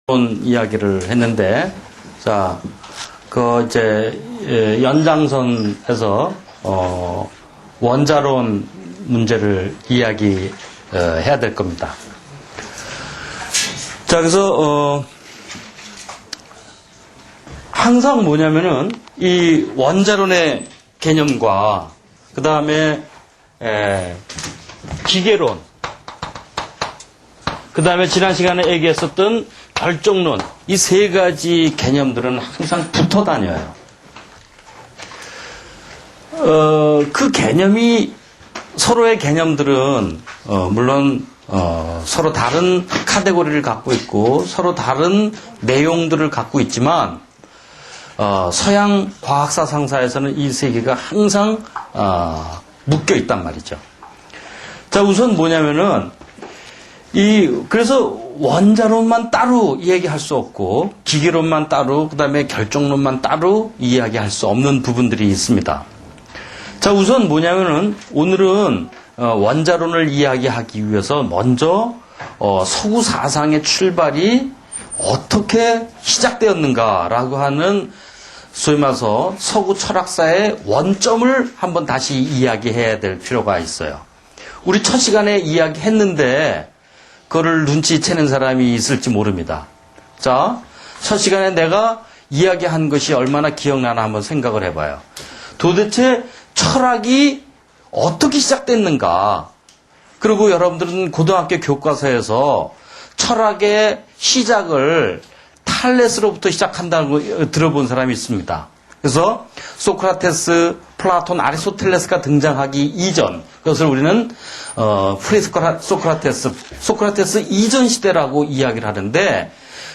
이야기를 했는데, 자, 연장선에서, 원자론 문제를 이야기해야 될 겁니다. 자, 그래서, 항상 뭐냐면은, 이 원자론의 개념과, 그 다음에, 기계론, 그 다음에 지난 시간에 얘기했었던 결정론, 이 세 가지 개념들은 항상 붙어 다녀요. 그 개념이, 서로의 개념들은, 물론, 서로 다른 카테고리를 갖고 있고, 서로 다른 내용들을 갖고 있지만, 서양 과학사 상사에서는 이 세 개가 항상, 묶여 있단 말이죠. 자, 우선 뭐냐면은, 그래서 원자론만 따로 이야기할 수 없고, 기계론만 따로, 그 다음에 결정론만 따로 이야기할 수 없는 부분들이 있습니다. 자, 우선 뭐냐면은, 오늘은, 원자론을 이야기하기 위해서 먼저, 서구 사상의 출발이 어떻게 시작되었는가라고 하는, 소위 말해서 서구 철학사의 원점을 한번 다시 이야기해야 될 필요가 있어요. 우리 첫 시간에 이야기했는데, 그거를 눈치채는 사람이 있을지 모릅니다. 자, 첫 시간에 내가 이야기한 것이 얼마나 기억나나 한번 생각을 해봐요. 도대체 철학이 어떻게 시작됐는가? 그리고 여러분들은 고등학교 교과서에서 철학의 시작을 탈레스로부터 시작한다고 들어본 사람이 있습니다. 그래서 소크라테스, 플라톤, 아리스토텔레스가 등장하기 이전, 그것을 우리는 소크라테스 이전 시대라고 이야기를 하는데,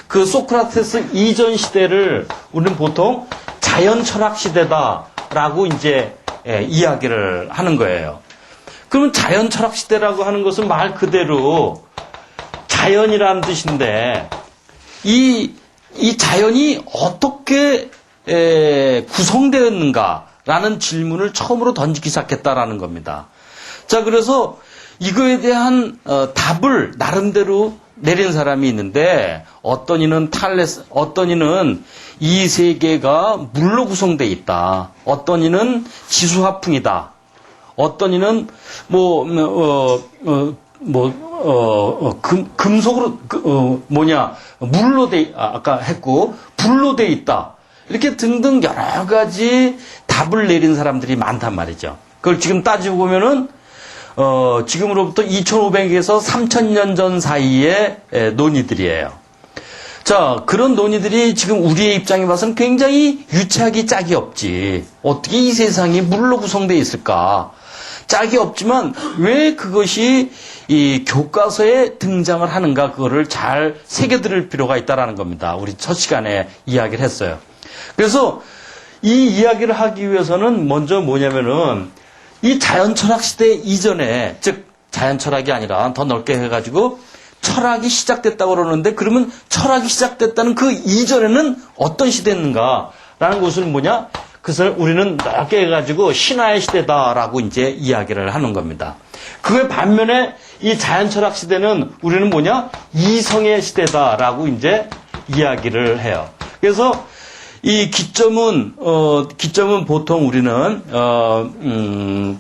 그 소크라테스 이전 시대를 우리는 보통 자연 철학 시대다라고 이제 이야기를 하는 거예요. 그러면 자연 철학 시대라고 하는 것은 말 그대로 자연이라는 뜻인데, 이 자연이 어떻게 구성되었는가라는 질문을 처음으로 던지기 시작했다라는 겁니다. 자, 그래서 이거에 대한 답을 나름대로 내린 사람이 있는데, 어떤 이는 이 세계가 물로 구성되어 있다. 어떤 이는 지수화풍이다. 어떤 이는 금속으로 물로 아까 했고 불로 돼 있다. 이렇게 등등 여러 가지 답을 내린 사람들이 많단 말이죠. 그걸 지금 따지고 보면은 지금으로부터 2500에서 3000년 전 사이의 논의들이에요. 자, 그런 논의들이 지금 우리의 입장에 봐서는 굉장히 유치하기 짝이 없지. 어떻게 이 세상이 물로 구성되어 있을까? 짝이 없지만 왜 그것이 이 교과서에 등장을 하는가, 그거를 잘 새겨들을 필요가 있다라는 겁니다. 우리 첫 시간에 이야기를 했어요. 그래서 이 이야기를 하기 위해서는 먼저 뭐냐면은 이 자연철학 시대 이전에, 즉 자연철학이 아니라 더 넓게 해가지고 철학이 시작됐다고 그러는데, 그러면 철학이 시작됐다는 그 이전에는 어떤 시대였는가라는 것은 뭐냐? 그것을 우리는 넓게 해가지고 신화의 시대다라고 이제 이야기를 하는 겁니다. 그의 반면에 이 자연철학 시대는 우리는 뭐냐? 이성의 시대다라고 이제 이야기를 해요. 그래서 이 기점은 보통 우리는,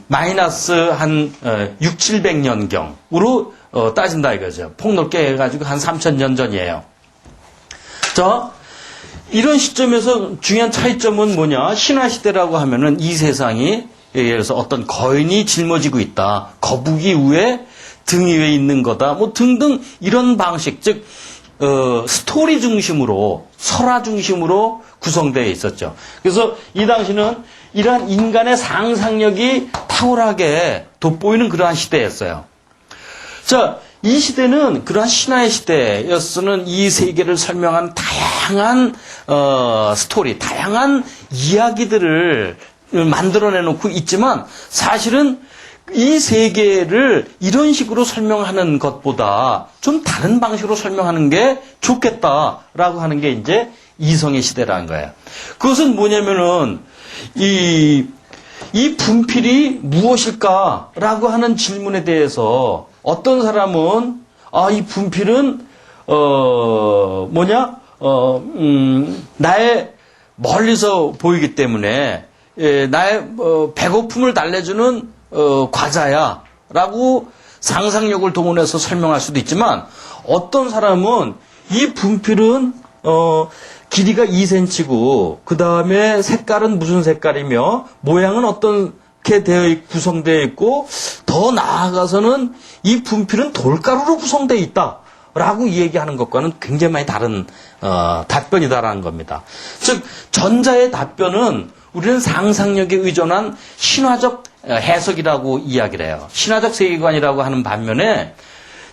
마이너스 한 600~700년경으로 따진다 이거죠. 폭넓게 해가지고 한 3000년 전이에요. 자, 이런 시점에서 중요한 차이점은 뭐냐? 신화시대라고 하면은 이 세상이, 예를 들어서 어떤 거인이 짊어지고 있다. 거북이 위에 등 위에 있는 거다. 등등 이런 방식, 즉, 스토리 중심으로, 설화 중심으로 구성되어 있었죠. 그래서 이 당시는 이러한 인간의 상상력이 탁월하게 돋보이는 그러한 시대였어요. 자, 이 시대는 그러한 신화의 시대였으는 이 세계를 설명한 다양한 스토리, 다양한 이야기들을 만들어내놓고 있지만, 사실은 이 세계를 이런 식으로 설명하는 것보다 좀 다른 방식으로 설명하는 게 좋겠다라고 하는 게 이제 이성의 시대라는 거예요. 그것은 뭐냐면은 이 분필이 무엇일까라고 하는 질문에 대해서 어떤 사람은 이 분필은 나의 멀리서 보이기 때문에 나의 배고픔을 달래주는 과자야라고 상상력을 동원해서 설명할 수도 있지만 어떤 사람은 이 분필은 길이가 2cm고 그 다음에 색깔은 무슨 색깔이며 모양은 어떻게 구성되어 있고 더 나아가서는 이 분필은 돌가루로 구성되어 있다. 라고 얘기하는 것과는 굉장히 많이 다른 답변이다라는 겁니다. 즉 전자의 답변은 우리는 상상력에 의존한 신화적 해석이라고 이야기를 해요. 신화적 세계관이라고 하는 반면에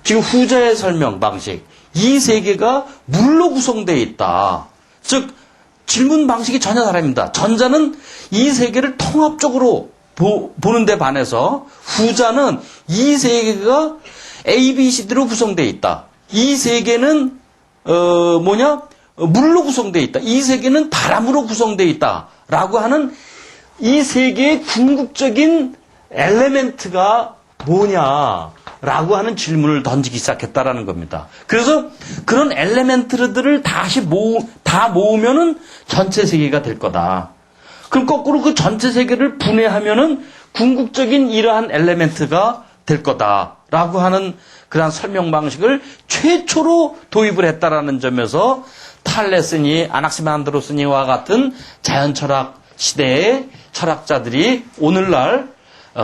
지금 후자의 설명 방식, 이 세계가 물로 구성되어 있다. 즉 질문 방식이 전혀 다릅니다. 전자는 이 세계를 통합적으로 보는 데 반해서 후자는 이 세계가 A, B, C, D로 구성되어 있다. 이 세계는 물로 구성되어 있다. 이 세계는 바람으로 구성되어 있다. 라고 하는 이 세계의 궁극적인 엘레멘트가 뭐냐라고 하는 질문을 던지기 시작했다라는 겁니다. 그래서 그런 엘레멘트들을 다 모으면은 전체 세계가 될 거다. 그럼 거꾸로 그 전체 세계를 분해하면은 궁극적인 이러한 엘레멘트가 될 거다라고 하는 그러한 설명 방식을 최초로 도입을 했다라는 점에서 탈레스니, 아낙시만드로스니와 같은 자연철학 시대의 철학자들이 오늘날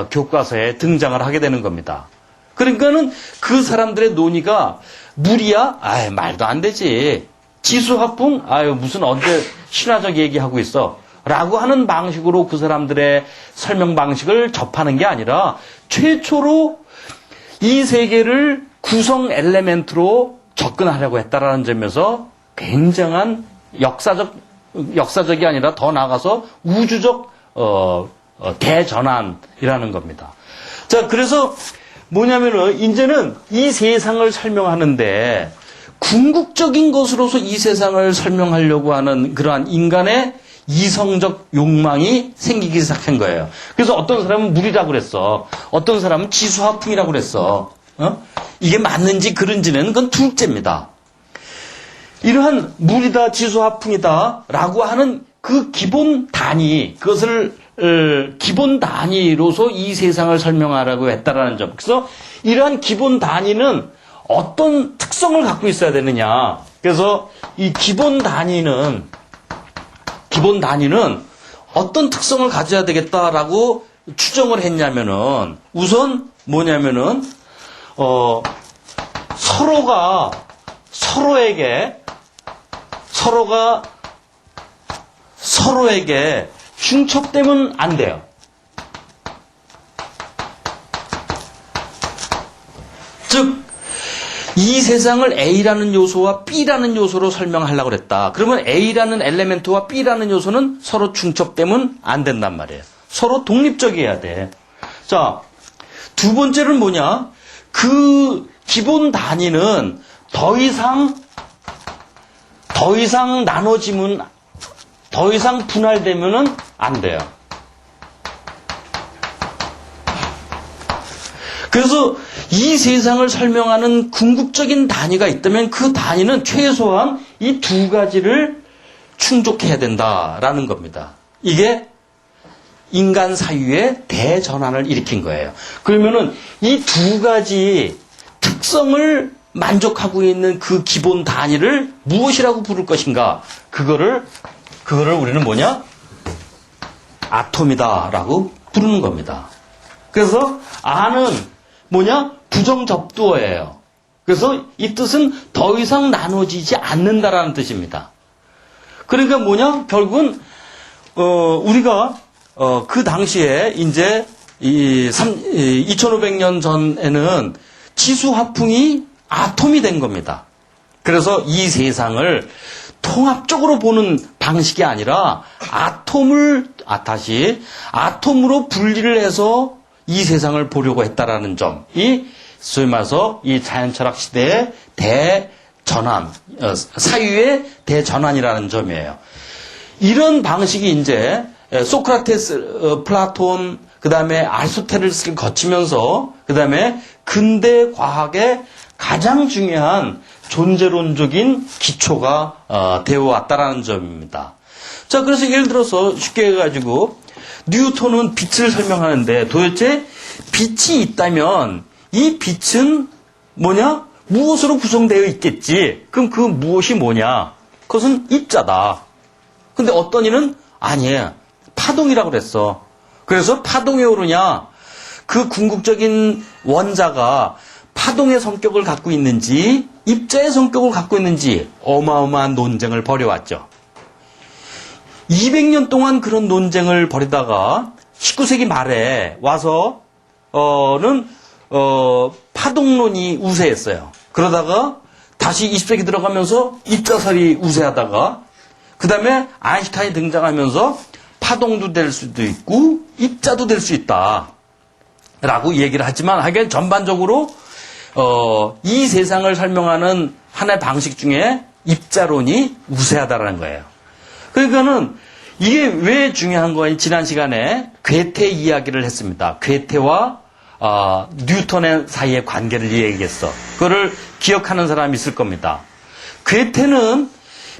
교과서에 등장을 하게 되는 겁니다. 그러니까는 그 사람들의 논의가 물이야? 아유, 말도 안 되지. 지수화풍? 아유, 무슨 언제 신화적 얘기하고 있어. 라고 하는 방식으로 그 사람들의 설명 방식을 접하는 게 아니라 최초로 이 세계를 구성 엘레멘트로 접근하려고 했다라는 점에서 굉장한 역사적이 아니라 더 나아가서 우주적 대전환이라는 겁니다. 자, 그래서 뭐냐면은 이제는 이 세상을 설명하는데 궁극적인 것으로서 이 세상을 설명하려고 하는 그러한 인간의 이성적 욕망이 생기기 시작한 거예요. 그래서 어떤 사람은 물이라고 그랬어. 어떤 사람은 지수화풍이라고 그랬어. 이게 맞는지 그른지는 그건 둘째입니다. 이러한 물이다, 지수화풍이다 라고 하는 그 기본 단위, 그것을 기본 단위로서 이 세상을 설명하라고 했다라는 점. 그래서 이러한 기본 단위는 어떤 특성을 갖고 있어야 되느냐. 그래서 이 기본 단위는 어떤 특성을 가져야 되겠다라고 추정을 했냐면은 우선 뭐냐면은 서로가 서로에게 중첩되면 안 돼요. 즉 이 세상을 A라는 요소와 B라는 요소로 설명하려고 그랬다. 그러면 A라는 엘레멘트와 B라는 요소는 서로 중첩되면 안 된단 말이에요. 서로 독립적이어야 돼. 자, 두 번째는 뭐냐? 그 기본 단위는 더 이상 나눠지면, 더 이상 분할되면은 안 돼요. 그래서 이 세상을 설명하는 궁극적인 단위가 있다면 그 단위는 최소한 이 두 가지를 충족해야 된다라는 겁니다. 이게 인간 사유의 대전환을 일으킨 거예요. 그러면은 이 두 가지 특성을 만족하고 있는 그 기본 단위를 무엇이라고 부를 것인가? 그거를 우리는 뭐냐? 아톰이다라고 부르는 겁니다. 그래서 아는 뭐냐? 부정접두어예요. 그래서 이 뜻은 더 이상 나눠지지 않는다라는 뜻입니다. 그러니까 뭐냐? 결국은 우리가 그 당시에 이제 2500년 전에는 지수화풍이 아톰이 된 겁니다. 그래서 이 세상을 통합적으로 보는 방식이 아니라 아톰으로 분리를 해서 이 세상을 보려고 했다라는 점이 소위 말해서 이 자연철학 시대의 대전환, 사유의 대전환이라는 점이에요. 이런 방식이 이제 소크라테스, 플라톤, 그 다음에 아리스토텔레스를 거치면서 그 다음에 근대 과학의 가장 중요한 존재론적인 기초가 되어 왔다라는 점입니다. 자, 그래서 예를 들어서 쉽게 해가지고 뉴턴은 빛을 설명하는데 도대체 빛이 있다면 이 빛은 뭐냐? 무엇으로 구성되어 있겠지? 그럼 그 무엇이 뭐냐? 그것은 입자다. 근데 어떤 이는 아니에요. 파동이라고 그랬어. 그래서 파동이 오르냐? 그 궁극적인 원자가 파동의 성격을 갖고 있는지 입자의 성격을 갖고 있는지 어마어마한 논쟁을 벌여왔죠. 200년 동안 그런 논쟁을 벌이다가 19세기 말에 와서는 파동론이 우세했어요. 그러다가 다시 20세기 들어가면서 입자설이 우세하다가 그 다음에 아인슈타인이 등장하면서 파동도 될 수도 있고 입자도 될 수 있다 라고 얘기를 하지만 하긴 전반적으로 이 세상을 설명하는 하나의 방식 중에 입자론이 우세하다라는 거예요. 그러니까는 이게 왜 중요한 거냐? 지난 시간에 괴테 이야기를 했습니다. 괴테와 뉴턴의 사이의 관계를 얘기했어. 그거를 기억하는 사람이 있을 겁니다. 괴테는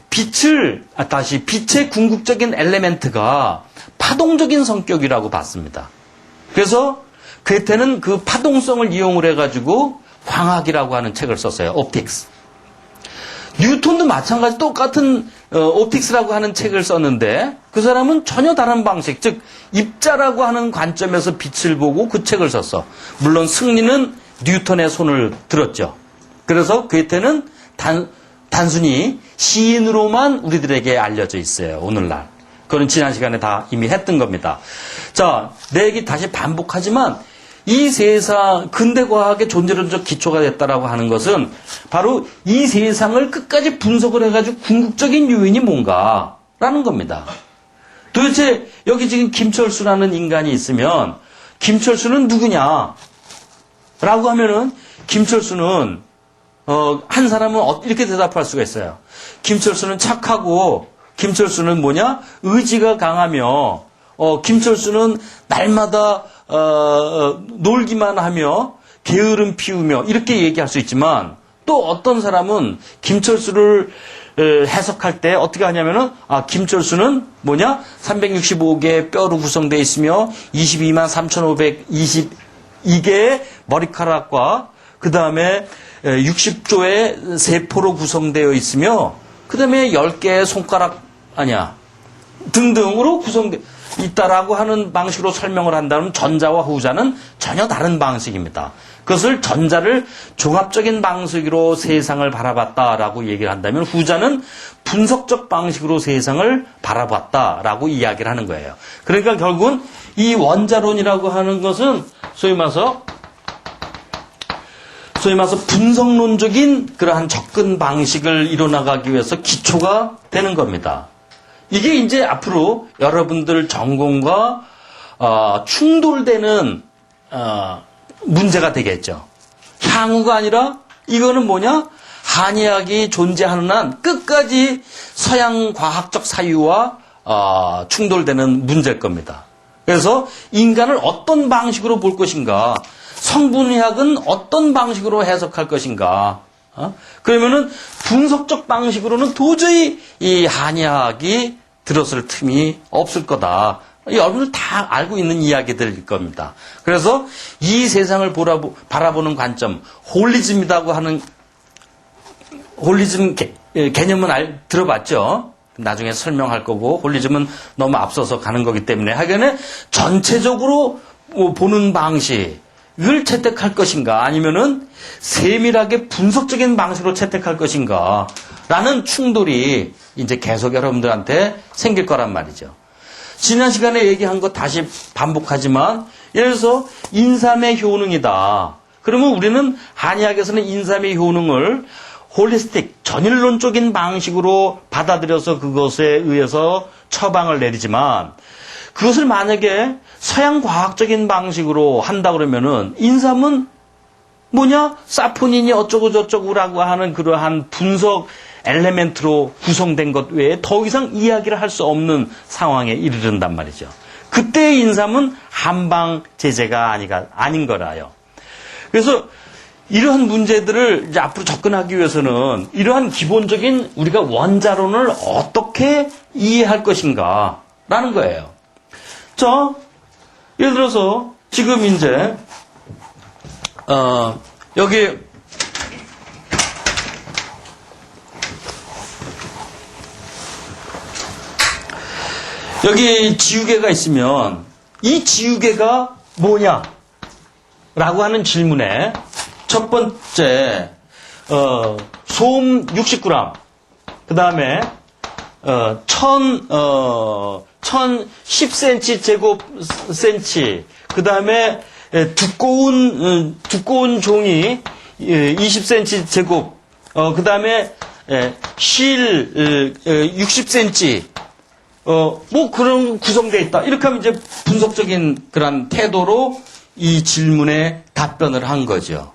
빛의 궁극적인 엘레멘트가 파동적인 성격이라고 봤습니다. 그래서 괴테는 그 파동성을 이용을 해가지고 광학이라고 하는 책을 썼어요. 옵틱스. 뉴턴도 마찬가지 똑같은 옵틱스라고 하는 책을 썼는데 그 사람은 전혀 다른 방식, 즉 입자라고 하는 관점에서 빛을 보고 그 책을 썼어. 물론 승리는 뉴턴의 손을 들었죠. 그래서 괴테는 단순히 시인으로만 우리들에게 알려져 있어요. 오늘날. 그건 지난 시간에 다 이미 했던 겁니다. 자, 내 얘기 다시 반복하지만 이 세상, 근대 과학의 존재론적 기초가 됐다라고 하는 것은 바로 이 세상을 끝까지 분석을 해가지고 궁극적인 요인이 뭔가라는 겁니다. 도대체 여기 지금 김철수라는 인간이 있으면 김철수는 누구냐? 라고 하면은 김철수는 한 사람은 이렇게 대답할 수가 있어요. 김철수는 착하고 김철수는 뭐냐? 의지가 강하며 김철수는 날마다 놀기만 하며 게으름 피우며 이렇게 얘기할 수 있지만 또 어떤 사람은 김철수를 해석할 때 어떻게 하냐면은 김철수는 뭐냐? 365개의 뼈로 구성되어 있으며 22만 3,522개의 머리카락과 그 다음에 60조의 세포로 구성되어 있으며 그 다음에 10개의 손가락 등등으로 구성되어 있다라고 하는 방식으로 설명을 한다면 전자와 후자는 전혀 다른 방식입니다. 그것을 전자를 종합적인 방식으로 세상을 바라봤다라고 얘기를 한다면 후자는 분석적 방식으로 세상을 바라봤다라고 이야기를 하는 거예요. 그러니까 결국은 이 원자론이라고 하는 것은 소위 말해서 분석론적인 그러한 접근 방식을 이뤄나가기 위해서 기초가 되는 겁니다. 이게 이제 앞으로 여러분들 전공과 충돌되는 문제가 되겠죠. 향후가 아니라 이거는 뭐냐? 한의학이 존재하는 한 끝까지 서양 과학적 사유와 충돌되는 문제일 겁니다. 그래서 인간을 어떤 방식으로 볼 것인가? 성분의학은 어떤 방식으로 해석할 것인가? 그러면은 분석적 방식으로는 도저히 이 한의학이 들었을 틈이 없을 거다. 여러분들 다 알고 있는 이야기들일 겁니다. 그래서 이 세상을 바라보는 관점, 홀리즘이라고 하는 홀리즘 개념은 들어봤죠? 나중에 설명할 거고 홀리즘은 너무 앞서서 가는 거기 때문에 하여간에 전체적으로 보는 방식을 채택할 것인가 아니면은 세밀하게 분석적인 방식으로 채택할 것인가 라는 충돌이 이제 계속 여러분들한테 생길 거란 말이죠. 지난 시간에 얘기한 거 다시 반복하지만 예를 들어서 인삼의 효능이다. 그러면 우리는 한의학에서는 인삼의 효능을 홀리스틱, 전일론적인 방식으로 받아들여서 그것에 의해서 처방을 내리지만 그것을 만약에 서양 과학적인 방식으로 한다 그러면은 인삼은 뭐냐? 사포닌이 어쩌고 저쩌고라고 하는 그러한 분석 엘레멘트로 구성된 것 외에 더 이상 이야기를 할 수 없는 상황에 이르른단 말이죠. 그때의 인삼은 한방 제제가 아닌 거라요. 그래서 이러한 문제들을 이제 앞으로 접근하기 위해서는 이러한 기본적인 우리가 원자론을 어떻게 이해할 것인가 라는 거예요. 자, 예를 들어서 지금 이제 여기 지우개가 있으면 이 지우개가 뭐냐? 라고 하는 질문에 첫 번째 소음 60g, 그 다음에 1010cm 제곱 센치, 그 다음에 두꺼운 종이 20cm 제곱, 그 다음에 실 60cm, 뭐 그런 구성되어 있다. 이렇게 하면 이제 분석적인 그런 태도로 이 질문에 답변을 한 거죠.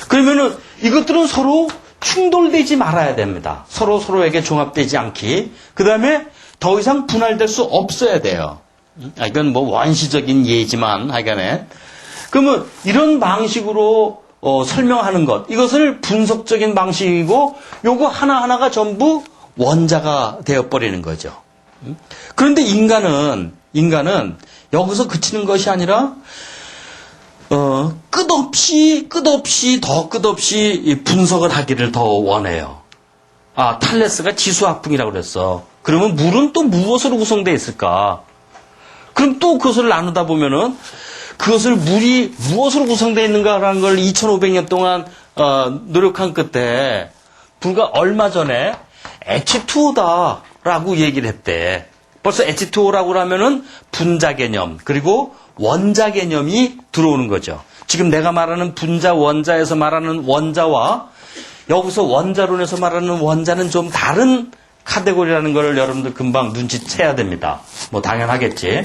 그러면은 이것들은 서로 충돌되지 말아야 됩니다. 서로에게 종합되지 않기. 그 다음에 더 이상 분할될 수 없어야 돼요. 이건 뭐 원시적인 예지만 하여간에. 그러면 이런 방식으로 설명하는 것, 이것을 분석적인 방식이고 요거 하나하나가 전부 원자가 되어버리는 거죠. 그런데 인간은 여기서 그치는 것이 아니라 끝없이 분석을 하기를 더 원해요. 탈레스가 지수학풍이라고 그랬어. 그러면 물은 또 무엇으로 구성되어 있을까? 그럼 또 그것을 나누다 보면은 그것을 물이 무엇으로 구성되어 있는가라는 걸 2500년 동안 노력한 끝에 불과 얼마 전에 H2O다라고 얘기를 했대. 벌써 H2O라고 하면은 분자 개념 그리고 원자 개념이 들어오는 거죠. 지금 내가 말하는 분자 원자에서 말하는 원자와 여기서 원자론에서 말하는 원자는 좀 다른 카테고리라는 걸 여러분들 금방 눈치채야 됩니다. 뭐 당연하겠지.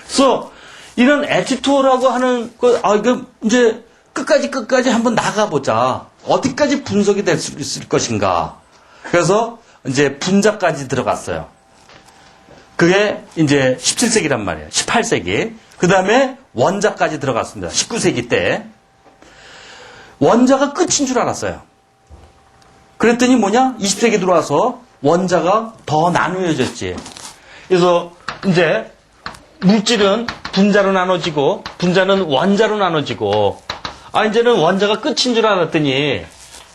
그래서 이런 H2O라고 하는 이거 이제 끝까지 한번 나가보자. 어디까지 분석이 될 수 있을 것인가. 그래서 이제 분자까지 들어갔어요. 그게 이제 17세기란 말이에요. 18세기. 그 다음에 원자까지 들어갔습니다. 19세기 때. 원자가 끝인 줄 알았어요. 그랬더니 뭐냐? 20세기 들어와서 원자가 더 나누어졌지. 그래서 이제 물질은 분자로 나눠지고 분자는 원자로 나눠지고 이제는 원자가 끝인 줄 알았더니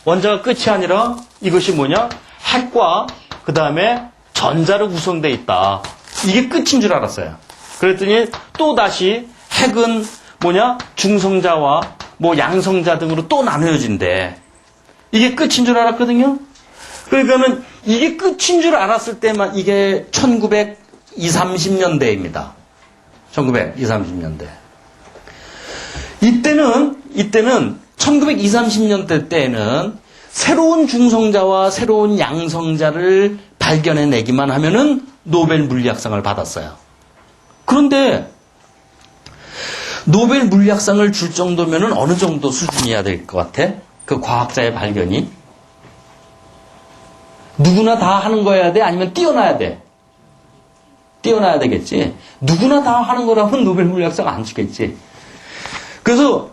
원자가 끝이 아니라 이것이 뭐냐? 핵과 그 다음에 전자로 구성되어 있다. 이게 끝인 줄 알았어요. 그랬더니 또 다시 핵은 뭐냐? 중성자와 뭐 양성자 등으로 또 나누어진대. 이게 끝인 줄 알았거든요. 그러니까는 이게 끝인 줄 알았을 때만 이게 1920, 30년대입니다. 1920, 30년대. 이때는 1920, 30년대 때에는 새로운 중성자와 새로운 양성자를 발견해내기만 하면은 노벨 물리학상을 받았어요. 그런데 노벨 물리학상을 줄 정도면은 어느 정도 수준이어야 될 것 같아? 그 과학자의 발견이? 누구나 다 하는 거여야 돼? 아니면 뛰어나야 돼? 뛰어나야 되겠지? 누구나 다 하는 거라면 노벨 물리학상 안 주겠지? 그래서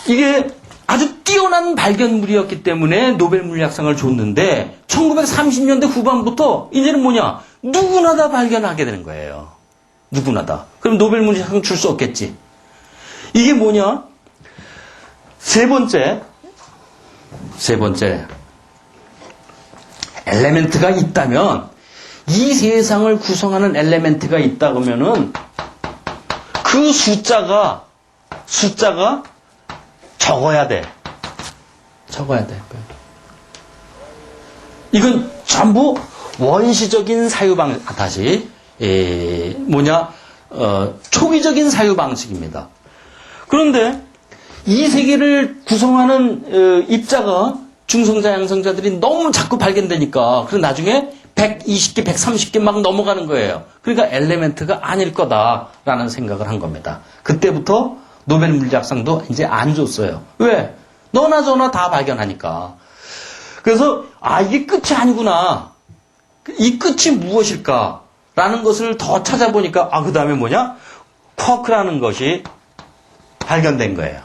이게 아주 뛰어난 발견물이었기 때문에 노벨 물리학상을 줬는데 1930년대 후반부터 이제는 뭐냐? 누구나 다 발견하게 되는 거예요. 누구나 다. 그럼 노벨 물리학상 줄 수 없겠지. 이게 뭐냐? 세 번째 엘레멘트가 있다면 이 세상을 구성하는 엘레멘트가 있다 그러면은 그 숫자가 적어야 돼. 이건 전부 원시적인 사유방식, 초기적인 사유방식입니다. 그런데 이 세계를 구성하는 입자가 중성자, 양성자들이 너무 자꾸 발견되니까, 그래서 나중에 120개, 130개 막 넘어가는 거예요. 그러니까 엘레멘트가 아닐 거다라는 생각을 한 겁니다. 그때부터 노벨 물리학상도 이제 안 줬어요. 왜? 너나 저나 다 발견하니까. 그래서 이게 끝이 아니구나. 이 끝이 무엇일까라는 것을 더 찾아보니까 그 다음에 뭐냐? 쿼크라는 것이 발견된 거예요.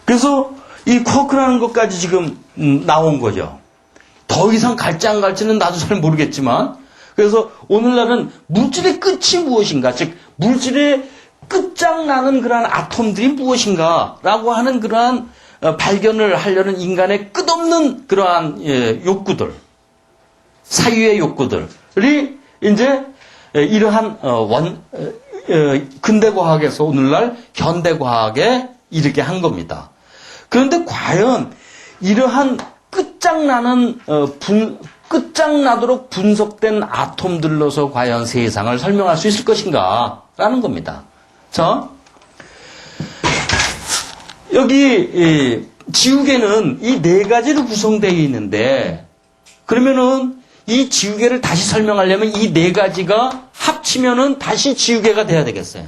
그래서 이 쿼크라는 것까지 지금 나온 거죠. 더 이상 갈지 안 갈지는 나도 잘 모르겠지만, 그래서 오늘날은 물질의 끝이 무엇인가, 즉 물질의 끝장나는 그러한 아톰들이 무엇인가라고 하는 그러한 발견을 하려는 인간의 끝없는 그러한 욕구들, 사유의 욕구들이 이제 이러한 근대 과학에서 오늘날 현대 과학에 이르게 한 겁니다. 그런데 과연 이러한 끝장나는 끝장나도록 분석된 아톰들로서 과연 세상을 설명할 수 있을 것인가라는 겁니다. 자, 여기 지우개는 이 네 가지로 구성되어 있는데, 그러면은 이 지우개를 다시 설명하려면 이 네 가지가 합치면은 다시 지우개가 돼야 되겠어요.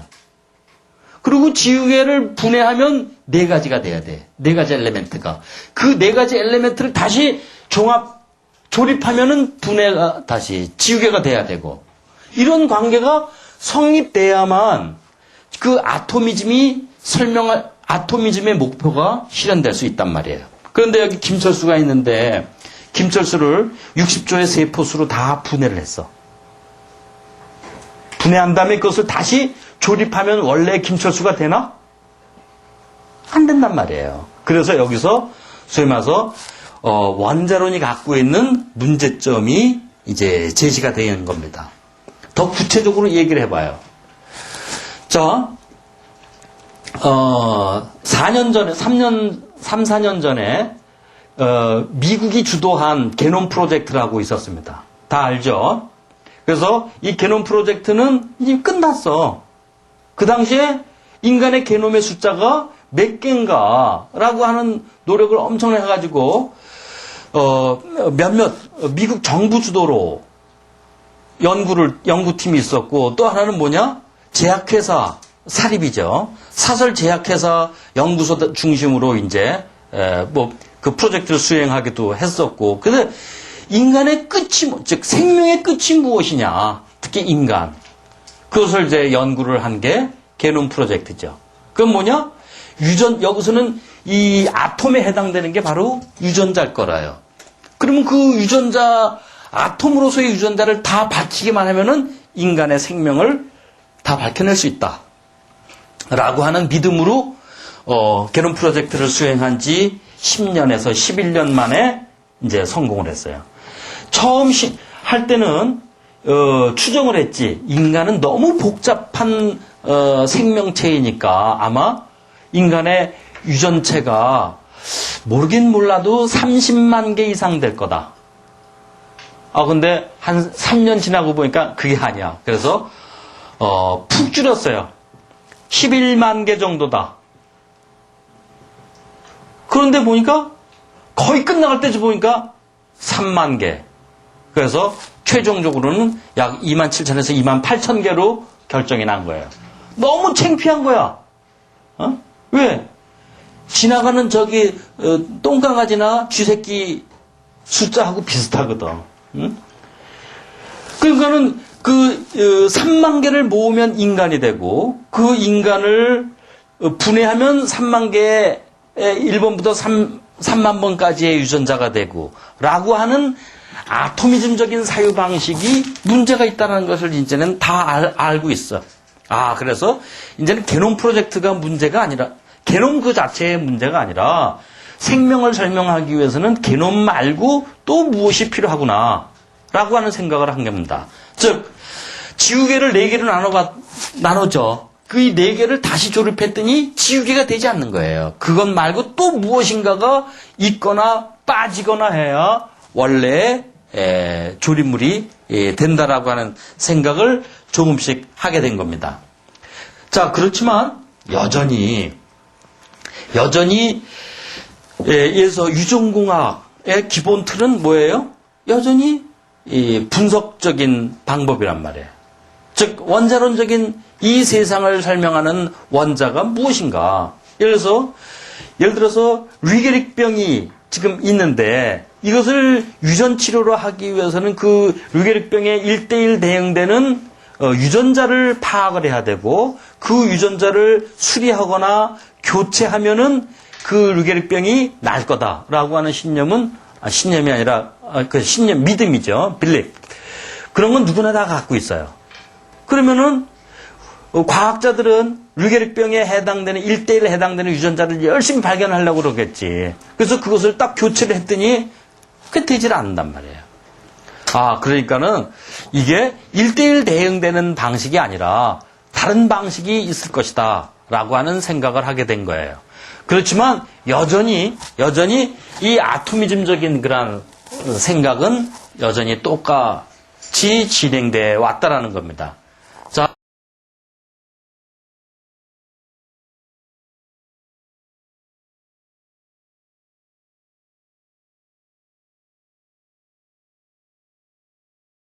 그리고 지우개를 분해하면 네 가지가 돼야 돼. 네 가지 엘리멘트가. 그 네 가지 엘리멘트를 다시 조립하면은 분해가 다시 지우개가 돼야 되고, 이런 관계가 성립돼야만 그 아토미즘의 목표가 실현될 수 있단 말이에요. 그런데 여기 김철수가 있는데, 김철수를 60조의 세포수로 다 분해를 했어. 분해한 다음에 그것을 다시 조립하면 원래 김철수가 되나? 안 된단 말이에요. 그래서 여기서 소위 말해서 원자론이 갖고 있는 문제점이 이제 제시가 되는 겁니다. 더 구체적으로 얘기를 해봐요. 자, 4년 전에, 4년 전에, 미국이 주도한 게놈 프로젝트라고 있었습니다. 다 알죠? 그래서 이 게놈 프로젝트는 이제 끝났어. 그 당시에 인간의 게놈의 숫자가 몇 개인가라고 하는 노력을 엄청 해가지고, 미국 정부 주도로 연구팀이 있었고, 또 하나는 뭐냐? 제약회사 사립이죠. 사설 제약회사 연구소 중심으로 이제, 그 프로젝트를 수행하기도 했었고, 근데 인간의 끝이, 즉 생명의 끝이 무엇이냐, 특히 인간, 그것을 이제 연구를 한 게 게놈 프로젝트죠. 그건 뭐냐? 여기서는 이 아톰에 해당되는 게 바로 유전자일 거라요. 그러면 그 유전자, 아톰으로서의 유전자를 다 밝히기만 하면은 인간의 생명을 다 밝혀낼 수 있다. 라고 하는 믿음으로, 게놈 프로젝트를 수행한 지 10년에서 11년 만에 이제 성공을 했어요. 처음 할 때는, 추정을 했지. 인간은 너무 복잡한, 생명체이니까 아마 인간의 유전체가 모르긴 몰라도 30만 개 이상 될 거다. 근데 한 3년 지나고 보니까 그게 아니야. 그래서, 푹 줄였어요. 11만 개 정도다. 그런데 보니까 거의 끝나갈 때쯤 보니까 3만 개. 그래서 최종적으로는 약 27,000에서 28,000개로 결정이 난 거예요. 너무 창피한 거야. 왜? 지나가는 저기 똥강아지나 쥐새끼 숫자하고 비슷하거든. 응? 그러니까는 그 3만 개를 모으면 인간이 되고, 그 인간을 분해하면 3만 개의 1번부터 3만 번까지의 유전자가 되고, 라고 하는 아토미즘적인 사유 방식이 문제가 있다는 것을 이제는 다 알고 있어. 그래서 이제는 게놈 프로젝트가 문제가 아니라, 게놈 그 자체의 문제가 아니라, 생명을 설명하기 위해서는 게놈 말고 또 무엇이 필요하구나, 라고 하는 생각을 한 겁니다. 즉, 지우개를 4개로 나눠져. 그 4개를 다시 조립했더니 지우개가 되지 않는 거예요. 그것 말고 또 무엇인가가 있거나 빠지거나 해야 원래 조립물이 된다라고 하는 생각을 조금씩 하게 된 겁니다. 자, 그렇지만 여전히 예서 유전공학의 기본 틀은 뭐예요? 여전히 이 분석적인 방법이란 말이에요. 즉 원자론적인 이 세상을 설명하는 원자가 무엇인가? 예를 들어서 류게릭병이 지금 있는데 이것을 유전 치료로 하기 위해서는 그 류게릭병에 1:1 대응되는 유전자를 파악을 해야 되고, 그 유전자를 수리하거나 교체하면은 그 류게릭병이 날 거다라고 하는 신념은 신념이 아니라 그 신념 믿음이죠. 빌립. 그런 건 누구나 다 갖고 있어요. 그러면은 과학자들은 류게릭병에 해당되는 1대1에 해당되는 유전자를 열심히 발견하려고 그러겠지. 그래서 그것을 딱 교체를 했더니 그게 되질 않는단 말이에요. 그러니까는 이게 1대1 대응되는 방식이 아니라 다른 방식이 있을 것이다 라고 하는 생각을 하게 된 거예요. 그렇지만 여전히 이 아토미즘적인 그런 생각은 여전히 똑같이 진행돼 왔다라는 겁니다.